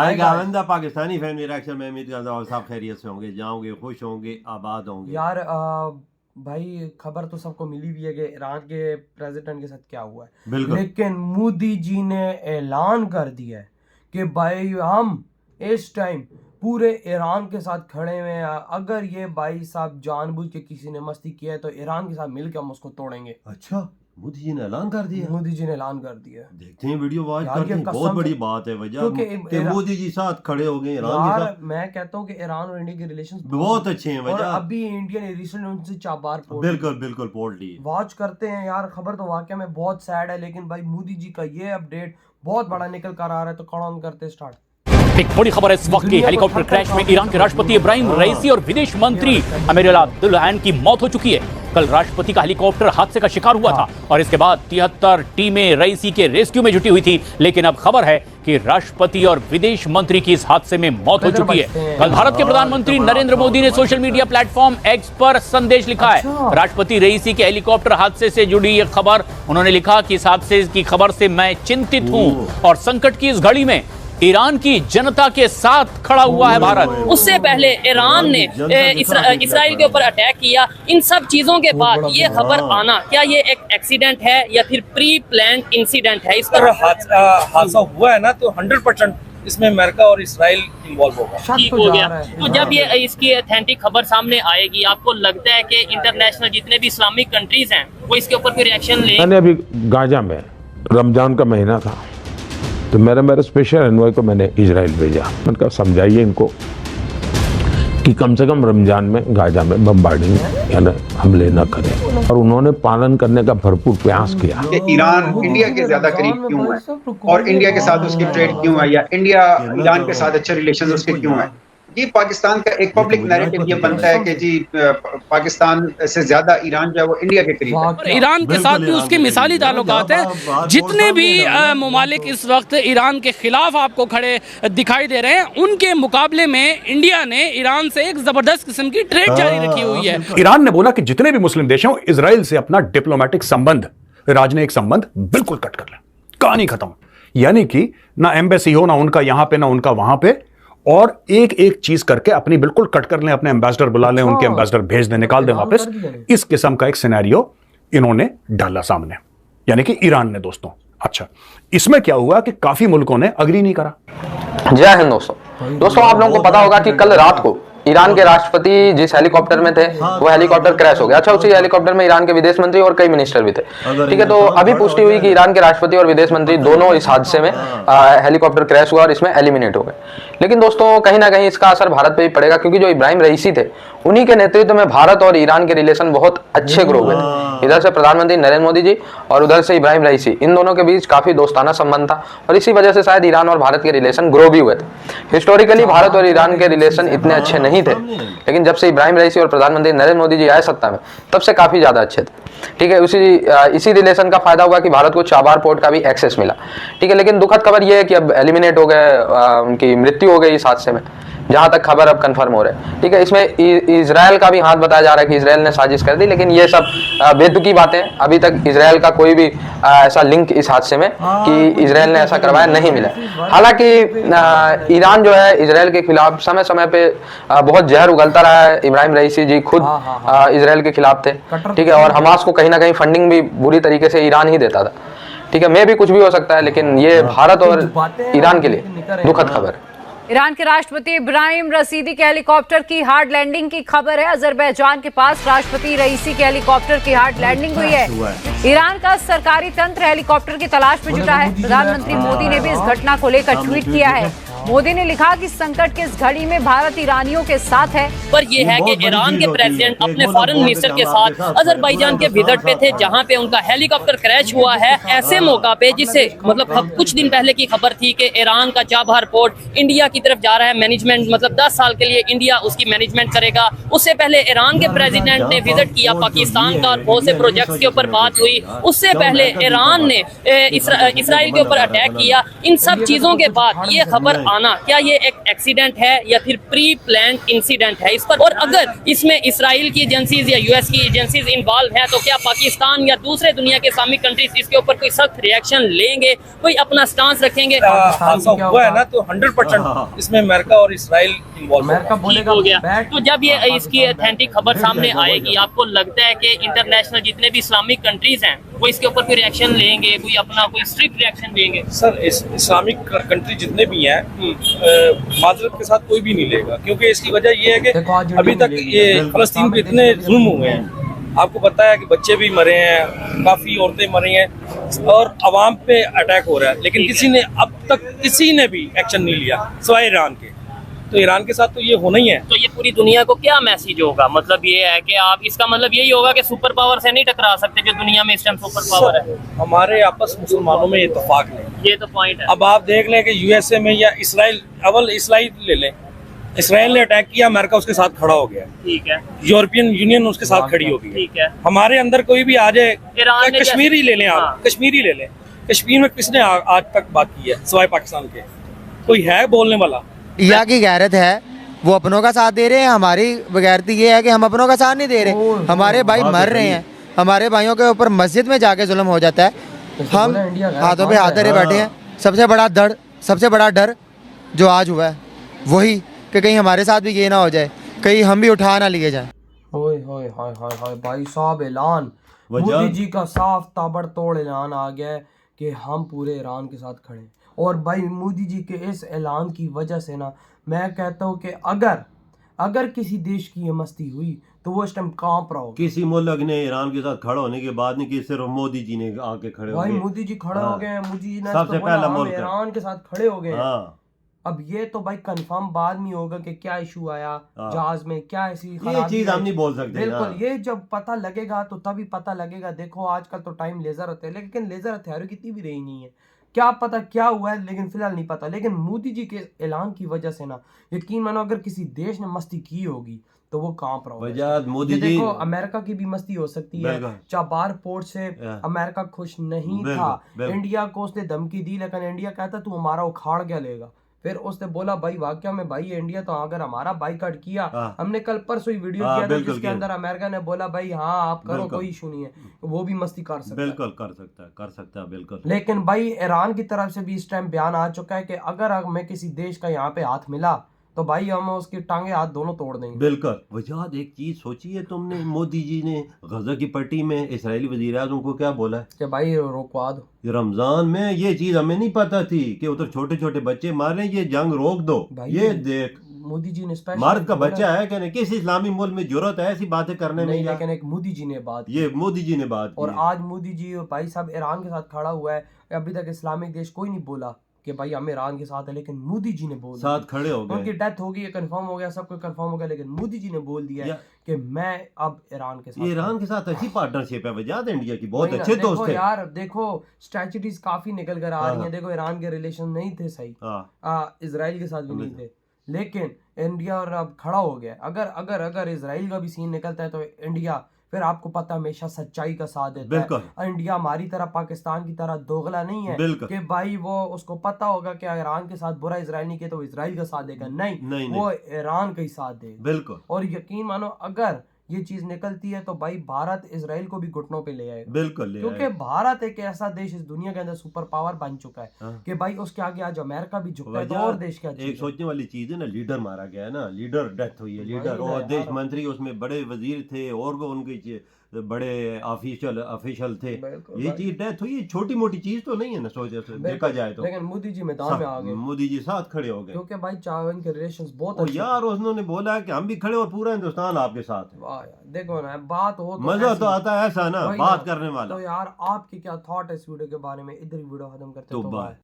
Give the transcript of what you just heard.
आएगा आइंदा पाकिस्तानी फैन मेरा एक्शन में उम्मीद करता हूँ सब खैरियत से होंगे, जाओगे खुश होंगे, आबाद होंगे। यार भाई खबर तो सबको मिली हुई है कि ईरान के प्रेसिडेंट के साथ क्या हुआ है, लेकिन मोदी जी ने ऐलान कर दिया है कि भाई हम इस टाइम पूरे ईरान के साथ खड़े हुए हैं। अगर ये भाई साहब जानबूझ के किसी ने मस्ती किया है तो ईरान के साथ मिलकर हम उसको तोड़ेंगे। अच्छा, मोदी जी ने ऐलान कर दिया? मोदी जी ने ऐलान कर दिया। देखते हैं वीडियो वॉच करते हैं। बहुत बड़ी बात है वजह कि मोदी जी साथ खड़े हो गए ईरान के साथ। मैं कहता हूँ कि ईरान और इंडिया के रिलेशंस बहुत अच्छे हैं वजह। अभी इंडिया ने रिसेंट उनसे चाबार बिल्कुल पोर्ट ली। वॉच करते हैं यार। खबर तो वाकई में बहुत सैड है, लेकिन भाई मोदी जी का ये अपडेट बहुत बड़ा निकल कर आ रहा है। तो कौन करते स्टार्ट। एक बड़ी खबर है इस वक्त की। हेलीकॉप्टर क्रैश में ईरान के राष्ट्रपति इब्राहिम रईसी और विदेश मंत्री अमीरुल अब्दुल्लाहिन की मौत हो चुकी है। कल राष्ट्रपति का हेलीकॉप्टर हादसे का शिकार हुआ था और इसके बाद 73 टीमें रईसी के रेस्क्यू में जुटी हुई थी, लेकिन अब खबर है कि राष्ट्रपति और विदेश मंत्री की इस हादसे में मौत हो चुकी है। कल भारत के प्रधानमंत्री नरेंद्र मोदी ने सोशल मीडिया प्लेटफॉर्म एक्स पर संदेश लिखा है। राष्ट्रपति रईसी के हेलीकॉप्टर हादसे से जुड़ी ये खबर उन्होंने लिखा कि इस हादसे की खबर से मैं चिंतित हूं और संकट की इस घड़ी में ईरान की जनता के साथ खड़ा हुआ है भारत। उससे पहले ईरान ने इसराइल के ऊपर अटैक किया। इन सब चीजों के बाद ये खबर आना, क्या ये एक एक्सीडेंट है या फिर प्री प्लान्ड इंसिडेंट है? इस पर हादसा हुआ है ना, तो 100% इसमें अमेरिका और इसराइल इन्वॉल्व होगा। ठीक हो गया। तो जब ये इसकी ऑथेंटिक खबर सामने आएगी, आपको लगता है कि इंटरनेशनल जितने भी इस्लामिक कंट्रीज हैं वो इसके ऊपर कोई रिएक्शन लें? मैंने अभी गाजा में रमजान का महीना था तो मेरे स्पेशल एनवॉय को मैंने इजराइल भेजा। मैंने कहा समझाइए इनको कि कम से कम रमजान में गाजा में बम्बार्डिंग यानी हमले न करें, और उन्होंने पालन करने का भरपूर प्रयास किया। कि ईरान इंडिया के ज्यादा करीब क्यों है और इंडिया के साथ उसकी ट्रेड क्यों है, या इंडिया ईरान के साथ अच्छे रिलेशन उसके क्यों है। ये पाकिस्तान का एक पब्लिक नैरेटिव ये बनता है कि जी पाकिस्तान से ज्यादा ईरान जो है वो इंडिया के करीब है। ईरान के साथ भी उसके मिसाली ताल्लुकात है। जितने भी ममालिक इस वक्त ईरान के खिलाफ आपको खड़े दिखाई दे रहे हैं, उनके मुकाबले में इंडिया ने ईरान से एक जबरदस्त किस्म की ट्रेड जारी रखी हुई है। ईरान ने बोला कि जितने भी मुस्लिम देश हैं इजराइल से अपना डिप्लोमेटिक संबंध, राजनयिक संबंध बिल्कुल कट कर लें, कहानी खत्म। यानी कि ना एम्बेसी हो, ना उनका यहां पे ना उनका वहां पे, और एक एक चीज करके अपनी बिल्कुल कट कर लें, अपने एम्बेसडर बुला लें, उनके एम्बेसडर भेज दें, निकाल दें वापस। इस किस्म का एक सिनेरियो इन्होंने डाला सामने, यानी कि ईरान ने। दोस्तों अच्छा, इसमें क्या हुआ कि काफी मुल्कों ने अग्री नहीं करा। जय हिंद दोस्तों, आप लोगों को पता होगा कि कल रात को ईरान के राष्ट्रपति जिस हेलीकॉप्टर में थे वो हेलीकॉप्टर क्रैश हो गया। अच्छा, उसी हेलीकॉप्टर में ईरान के विदेश मंत्री और कई मिनिस्टर भी थे। ठीक है, तो अभी पुष्टि हुई कि ईरान के राष्ट्रपति और विदेश मंत्री दोनों इस हादसे में हेलीकॉप्टर क्रैश हुआ और इसमें एलिमिनेट हो गए। लेकिन दोस्तों कहीं ना कहीं इसका असर भारत पे भी पड़ेगा, क्योंकि जो इब्राहिम रईसी थे उन्हीं के नेतृत्व में भारत और ईरान के रिलेशन बहुत अच्छे ग्रो हुए थे। इधर से प्रधानमंत्री नरेंद्र मोदी जी और उधर से इब्राहिम रईसी, इन दोनों के बीच काफी दोस्ताना संबंध था और इसी वजह से शायद ईरान और भारत के रिलेशन ग्रो भी हुए थे। हिस्टोरिकली भारत और ईरान के रिलेशन इतने अच्छे नहीं थे, लेकिन जब से इब्राहिम रईसी और प्रधानमंत्री नरेंद्र मोदी जी आए सत्ता में, तब से काफी ज्यादा अच्छे थे। ठीक है, इसी रिलेशन का फायदा हुआ कि भारत को चाबार पोर्ट का भी एक्सेस मिला। ठीक है, लेकिन दुखद खबर यह है कि अब एलिमिनेट हो गए, उनकी मृत्यु हो गई इस हादसे में, जहां तक खबर अब कंफर्म हो रहा है। ठीक है, इसमें इजराइल का भी हाथ बताया जा रहा है कि इजराइल ने साजिश कर दी, लेकिन ये सब बेतुकी बातें। अभी तक इजराइल का कोई भी ऐसा लिंक इस हादसे में कि इजराइल ने ऐसा करवाया नहीं मिला। हालांकि ईरान जो है इजराइल के खिलाफ समय समय पे बहुत जहर उगलता रहा है। इब्राहिम रईसी जी खुद इजराइल के खिलाफ थे। ठीक है, और हमास को कहीं ना कहीं फंडिंग भी बुरी तरीके से ईरान ही देता था। ठीक है, मैं भी कुछ भी हो सकता है, लेकिन ये भारत और ईरान के लिए दुखद खबर है। ईरान के राष्ट्रपति इब्राहिम रईसी के हेलीकॉप्टर की हार्ड लैंडिंग की खबर है। अजरबैजान के पास राष्ट्रपति रईसी के हेलीकॉप्टर की हार्ड लैंडिंग हुई है। ईरान का सरकारी तंत्र हेलीकॉप्टर की तलाश में जुटा है। प्रधानमंत्री मोदी ने भी इस घटना को लेकर ट्वीट किया है। मोदी ने लिखा कि संकट की इस घड़ी में भारत ईरानियों के साथ है। पर यह है कि ईरान के प्रेसिडेंट अपने फॉरेन मिनिस्टर के साथ अजरबैजान के विजिट पे थे, जहां पे उनका हेलीकॉप्टर क्रैश हुआ है। ऐसे मौका पे, जिससे मतलब कुछ दिन पहले की खबर थी कि ईरान का चाबहार पोर्ट इंडिया की तरफ जा रहा है, मैनेजमेंट मतलब 10 साल के लिए इंडिया उसकी मैनेजमेंट करेगा। उससे पहले ईरान के प्रेसिडेंट ने विजिट किया पाकिस्तान का और बहुत से प्रोजेक्ट्स के ऊपर बात हुई। उससे पहले ईरान ने इसराइल के ऊपर अटैक किया। इन सब चीजों के बाद ये खबर आना, क्या ये एक एक्सीडेंट है या फिर प्री प्लान्ड इंसिडेंट है इस पर, और अगर इसमें इसराइल की एजेंसीज या यूएस की एजेंसीज इन्वॉल्व है तो क्या पाकिस्तान या दूसरे दुनिया के इस्लामिक कंट्रीज इसके ऊपर कोई सख्त रिएक्शन लेंगे, कोई अपना स्टांस रखेंगे? हादसा हुआ है ना तो 100% इसमें अमेरिका और इसराइल इन्वॉल्व हो गया। तो जब ये इसकी ऑथेंटिक खबर सामने आएगी, आपको लगता है कि इंटरनेशनल जितने भी इस्लामिक कंट्रीज हैं वो इसके ऊपर कोई रिएक्शन लेंगे, कोई अपना कोई स्ट्रिक्ट रिएक्शन लेंगे? सर इस्लामिक कंट्री जितने भी हैं माजरत के साथ कोई भी नहीं लेगा, क्योंकि इसकी वजह ये है कि अभी तक ये फलस्तीन पे इतने जुल्म हुए हैं, आपको पता है कि बच्चे भी मरे हैं, काफी औरतें मरी हैं और अवाम पे अटैक हो रहा है, लेकिन किसी ने अब तक किसी ने भी एक्शन नहीं लिया सिवाय ईरान के। तो ईरान के साथ तो ये होना ही है। तो ये पूरी दुनिया को क्या मैसेज होगा? मतलब ये है कि आप, इसका मतलब यही होगा कि सुपर पावर से नहीं टकरा सकते जो दुनिया में इस टाइम सुपर पावर है। हमारे आपस मुसलमानों में इत्तेफाक नहीं, ये तो पॉइंट है। अब आप देख लें कि यूएसए में या इसराइल, अवल इसराइल ले लें, इसराइल ने अटैक किया, अमेरिका उसके साथ खड़ा हो गया, ठीक है, यूरोपियन यूनियन उसके साथ खड़ी होगी, ठीक है। हमारे अंदर कोई भी आ जाए, कश्मीर ही ले लें आप, हाँ। कश्मीर ही ले लें, कश्मीर में किसने आज तक बात की है सिवाय पाकिस्तान के? कोई है बोलने वाला? या की गैरत है, वो अपनों का साथ दे रहे हैं, हमारी बगैरती ये है कि हम अपनों का साथ नहीं दे रहे, हमारे भाई मर रहे हैं, हमारे भाइयों के ऊपर मस्जिद में जाके जुल्म हो जाता है, हम हाथों पे हाथ धरे बैठे हैं। सबसे बड़ा डर जो आज हुआ है वही कि कहीं हमारे साथ भी ये ना हो जाए, कहीं हम भी उठा ना लिए जाए। ओए होए हाय हाय हाय भाई साहब, ऐलान मोदी जी का साफ ताबड़तोड़ ऐलान आ गया है कि हम पूरे ईरान के साथ खड़े। और भाई मोदी जी के इस ऐलान की वजह से ना मैं कहता हूँ कि अगर किसी देश की ये मस्ती हुई तो वो इस टाइम कांप रहा होगा। किसी मुल्क ने ईरान के साथ खड़ा होने के बाद नहीं कि सिर्फ मोदी जी ने आके खड़े हो गए। भाई मोदी जी खड़े हो गए हैं, मोदी जी ने सबसे पहला मुल्क ईरान के साथ खड़े हो गए। हाँ। अब ये तो भाई कंफर्म बाद में होगा कि क्या इशू आया जहाज में, क्या ऐसी ये चीज हम नहीं बोल सकते। बिल्कुल, ये जब पता लगेगा तो तभी पता लगेगा। देखो आजकल तो टाइम लेजर होते हैं, लेकिन लेजर हथियारों की इतनी भी रही नहीं है, क्या पता क्या हुआ है, लेकिन फिलहाल नहीं पता। लेकिन मोदी जी के ऐलान की वजह से ना यकीन मानो अगर किसी देश ने मस्ती की होगी तो वो कांप रहा होगा। मोदी जी, देखो अमेरिका की भी मस्ती हो सकती है, चाबार पोर्ट से अमेरिका खुश नहीं था, इंडिया को उसने धमकी दी, लेकिन इंडिया कहता तू हमारा उखाड़ क्या लेगा। फिर उसने बोला भाई वाकया में भाई इंडिया तो अगर हमारा बाइकआउट किया, हमने कल परसों ही वीडियो किया था जिसके अंदर अमेरिका ने बोला भाई हाँ आप करो, कोई इशू नहीं है, वो भी मस्ती कर सकता है। बिल्कुल कर सकता है बिल्कुल। लेकिन भाई ईरान की तरफ से भी इस टाइम बयान आ चुका है कि अगर हमें किसी देश का यहाँ पे हाथ मिला तो भाई हम उसकी टांगे हाथ दोनों तोड़ देंगे। बिल्कुल। वजाद एक चीज सोची है तुमने, मोदी जी ने गजा की पट्टी में इसराइली वजीर आज़म को क्या बोला है कि भाई रोकवा दो। रमजान में ये चीज हमें नहीं पता थी कि उधर छोटे छोटे बच्चे मारे, ये जंग रोक दो। ये देख मोदी जी ने मर्द का बच्चा है कि नहीं, किस इस्लामी मुल्क में जरूरत है ऐसी बातें करने में? लेकिन एक मोदी जी ने बात, ये मोदी जी ने बात और आज मोदी जी भाई साहब ईरान के साथ खड़ा हुआ है। अभी तक इस्लामिक देश कोई नहीं बोला कि भाई हम ईरान के साथ है, लेकिन मोदी जी ने बोल दिया, साथ खड़े हो गए। उनकी डेथ हो गई है, कंफर्म हो गया, सब कुछ कंफर्म हो गया, लेकिन मोदी जी ने बोल दिया है कि मैं अब ईरान के साथ अच्छी पार्टनरशिप है। वजाद इंडिया की बहुत अच्छे दोस्त हैं यार। देखो स्ट्रेटजीज काफी निकल कर आ रही हैं। देखो ईरान के रिलेशन नहीं थे सही, इजराइल के साथ भी नहीं थे, लेकिन इंडिया और अब खड़ा हो गया। अगर इजराइल का भी सीन निकलता है तो इंडिया फिर आपको पता हमेशा सच्चाई का साथ देता है। इंडिया हमारी तरह पाकिस्तान की तरह दोगला नहीं है कि भाई वो उसको पता होगा कि ईरान के साथ बुरा इजराइल नहीं किया तो इजराइल का साथ देगा, नहीं, वो ईरान का ही साथ देगा। बिल्कुल। और यकीन मानो अगर ये चीज निकलती है तो भाई भारत इजराइल को भी घुटनों पे ले आएगा। बिल्कुल, क्योंकि भारत एक ऐसा देश इस दुनिया के अंदर सुपर पावर बन चुका है कि भाई उसके आगे आज अमेरिका भी झुकता है तो और देश क्या। एक सोचने वाली चीज है ना, लीडर मारा गया है ना, लीडर डेथ हुई है, लीडर और देश मंत्री उसमें बड़े वजीर थे और वो उनके बड़े ऑफिशियल थे। ये चीज डेथ हुई, छोटी मोटी चीज तो नहीं है ना सोचे देखा जाए तो। लेकिन मोदी जी मैदान में आ गए, मोदी जी साथ खड़े हो गए, क्योंकि भाई चावल के रिलेशंस बहुत अच्छे यार। उन्होंने बोला है कि हम भी खड़े और पूरा हिंदुस्तान आपके साथ है। वाह यार, देखो ना बात हो तो मजा तो आता है ऐसा ना बात करने वाला। तो यार आपकी क्या थॉट है इस वीडियो के बारे में? इधर वीडियो खत्म करते हैं।